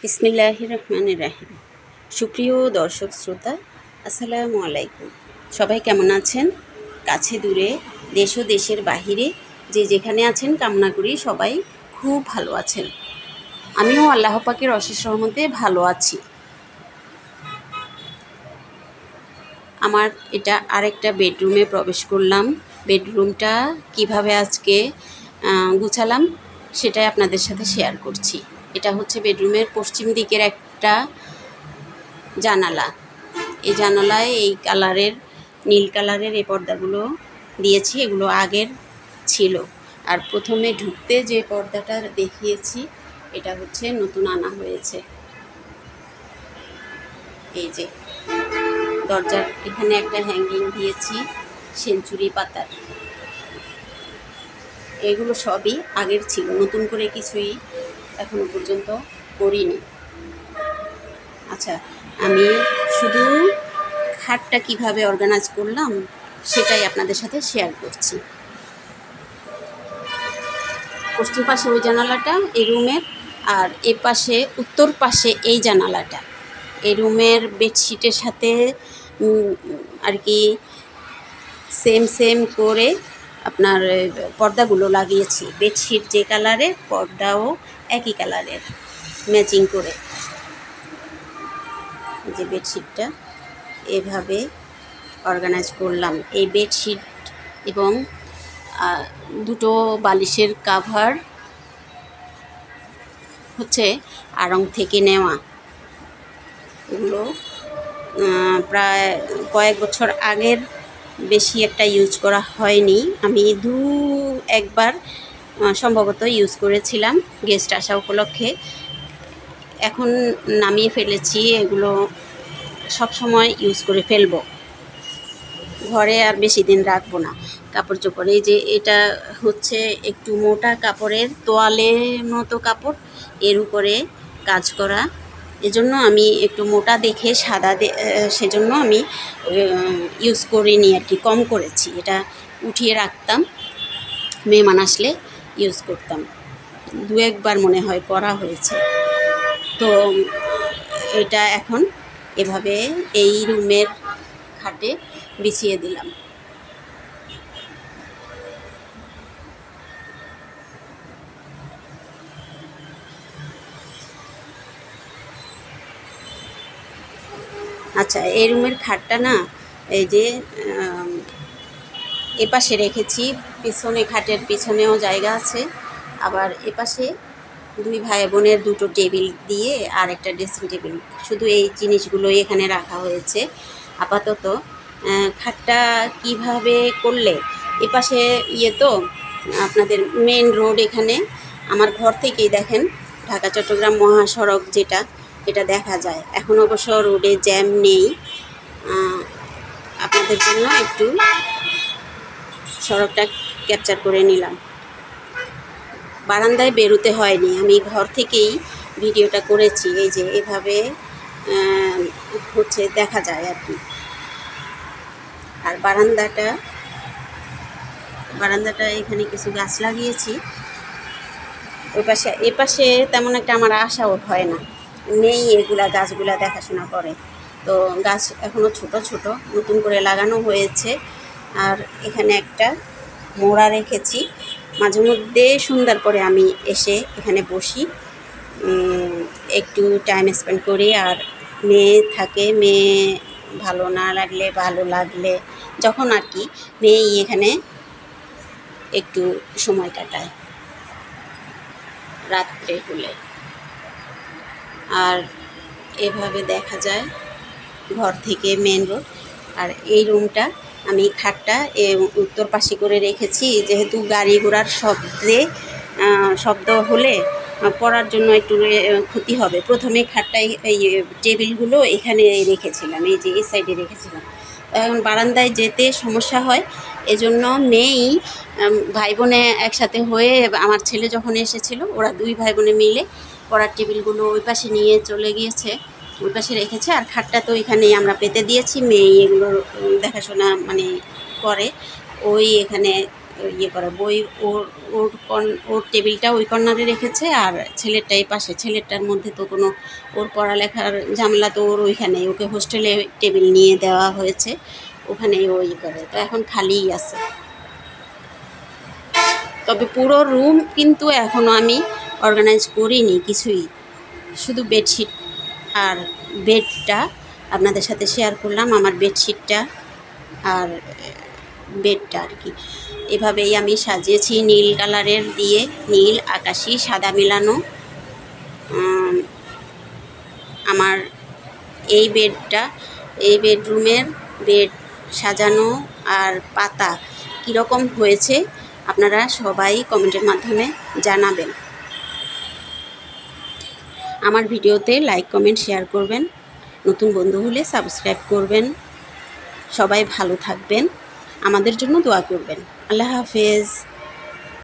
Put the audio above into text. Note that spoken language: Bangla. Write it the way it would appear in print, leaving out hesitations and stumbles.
বিসমিল্লাহির রহমানির রহিম। সুপ্রিয় দর্শক শ্রোতা, আসসালামু আলাইকুম। সবাই কেমন আছেন? কাছে দূরে, দেশ ও দেশের বাহিরে যে যেখানে আছেন, কামনা করি সবাই খুব ভালো আছেন। আমিও আল্লাহ পাকের অশেষ রহমতে ভালো আছি। আমার এটা আরেকটা বেডরুমে প্রবেশ করলাম। বেডরুমটা কিভাবে আজকে গুছালাম সেটাই আপনাদের সাথে শেয়ার করছি। এটা হচ্ছে বেডরুমের পশ্চিম দিকের একটা জানালা। এই জানালায় এই কালারের, নীল কালারের এই পর্দাগুলো দিয়েছি, এগুলো আগের ছিল। আর প্রথমে ঢুকতে যে পর্দাটা দেখিয়েছি এটা হচ্ছে নতুন আনা হয়েছে। এই যে দরজার এখানে একটা হ্যাঙ্গিং দিয়েছি সেঞ্চুরি পাতার। এগুলো সবই আগের ছিল, নতুন করে কিছুই এখনো পর্যন্ত করিনি। আচ্ছা, আমি শুধু খাটটা কিভাবে অর্গানাইজ করলাম সেটাই আপনাদের সাথে শেয়ার করছি। পশ্চিম পাশে ওই জানালাটা এই রুমের, আর এ পাশে উত্তর পাশে এই জানালাটা এই রুমের বেডশিটের সাথে আর কি সেম করে আপনার পর্দাগুলো লাগিয়েছি। বেডশিট যে কালারের, পর্দাও একই কালারের ম্যাচিং করে। যে বেডশিটটা এভাবে অর্গানাইজ করলাম। এই বেডশিট এবং দুটো বালিশের কাভার হচ্ছে আড়ং থেকে নেওয়া। এগুলো প্রায় কয়েক বছর আগের, বেশি একটা ইউজ করা হয়নি। আমি একবার সম্ভবত ইউজ করেছিলাম গেস্ট আসা উপলক্ষে। এখন নামিয়ে ফেলেছি, এগুলো সব সময় ইউজ করে ফেলবো, ঘরে আর বেশি দিন রাখবো না। কাপড় চোপড়, এই যে এটা হচ্ছে একটু মোটা কাপড়ের, তোয়ালের মতো কাপড়, এর উপরে কাজ করা। এজন্য আমি একটু মোটা দেখে সাদা সেজন্য আমি ইউজ করিনি আর কি, কম করেছি। এটা উঠিয়ে রাখতাম, মেহমান আসলে ইউজ করতাম। একবার মনে হয় করা হয়েছে। তো এটা এখন এভাবে এই রুমের খাটে বিছিয়ে দিলাম। আচ্ছা, এই রুমের খাটটা না, এই যে এপাশে রেখেছি, পিছনে খাটের পিছনেও জায়গা আছে। আবার এপাশে দুই ভাই বোনের দুটো টেবিল দিয়ে আর একটা ড্রেসিং টেবিল, শুধু এই জিনিসগুলোই এখানে রাখা হয়েছে আপাতত। খাটটা কিভাবে করলে, এপাশে তো আপনাদের মেন রোড, এখানে আমার ঘর থেকেই দেখেন ঢাকা চট্টগ্রাম মহাসড়ক যেটা, এটা দেখা যায়। এখন অবশ্য রোডে জ্যাম নেই। আপনাদের জন্য একটু সড়কটা ক্যাপচার করে নিলাম। বারান্দায় বেরোতে হয়নি, আমি ঘর থেকেই ভিডিওটা করেছি। এই যে এভাবে হচ্ছে দেখা যায় আর কি। আর বারান্দাটা এখানে কিছু গাছ লাগিয়েছি। এপাশে তেমন একটা আমার আশাও হয় না, নেই এগুলা, গাছগুলা দেখাশোনা করে। তো গাছ এখনও ছোট, নতুন করে লাগানো হয়েছে। আর এখানে একটা মোড়া রেখেছি, মাঝে মধ্যে সন্ধ্যার পরে আমি এসে এখানে বসি, একটু টাইম স্পেন্ড করি। আর মেয়ে থাকে, মেয়ে ভালো লাগলে যখন আর কি, মেয়েই এখানে একটু সময় কাটায় রাত্রে হলে। আর এভাবে দেখা যায় ঘর থেকে মেন রোড। আর এই রুমটা আমি খাটটা উত্তর পাশে করে রেখেছি, যেহেতু গাড়ি ঘোড়ার শব্দ হলে পড়ার জন্য একটু ক্ষতি হবে। প্রথমে খাটটাই এই টেবিলগুলো এখানে রেখেছিলাম, এই যে এই সাইডে রেখেছিলাম। এখন বারান্দায় যেতে সমস্যা হয়, এজন্য মেয়েই ভাই বোনে একসাথে হয়ে, আমার ছেলে যখন এসেছিল, ওরা দুই ভাই বোনে মিলে পড়ার টেবিলগুলো ওই পাশে নিয়ে চলে গিয়েছে, ওই পাশে রেখেছে। আর খাটটা তো এখানেই আমরা পেতে দিয়েছি, মেয়ে এগুলো দেখাশোনা মানে করে, ওই এখানে ইয়ে করে বই ওর ওর ওর টেবিলটা ওই কর্নারে রেখেছে, আর ছেলেরটা এই পাশে। ছেলেরটার মধ্যে তো কোনো ওর পড়ালেখার ঝামেলা তো ওর ওইখানেই, ওকে হোস্টেলে টেবিল নিয়ে দেওয়া হয়েছে, ওখানেই ওই করে। তো এখন খালিই আছে। তবে পুরো রুম কিন্তু এখনও আমি অর্গানাইজ করিনি কিছুই, শুধু বেডশিট আর বেডটা আপনাদের সাথে শেয়ার করলাম, আমার বেডশিটটা আর বেডটা আর কি। এভাবেই আমি সাজিয়েছি নীল কালারের দিয়ে, নীল আকাশি সাদা মেলানো। আমার এই বেডটা, এই বেডরুমের বেড সাজানো আর পাতা কীরকম হয়েছে আপনারা সবাই কমেন্টের মাধ্যমে জানাবেন। আমার ভিডিওতে লাইক কমেন্ট শেয়ার করবেন, নতুন বন্ধু হলে সাবস্ক্রাইব করবেন। সবাই ভালো থাকবেন, আমাদের জন্য দোয়া করবেন। আল্লাহ হাফেজ।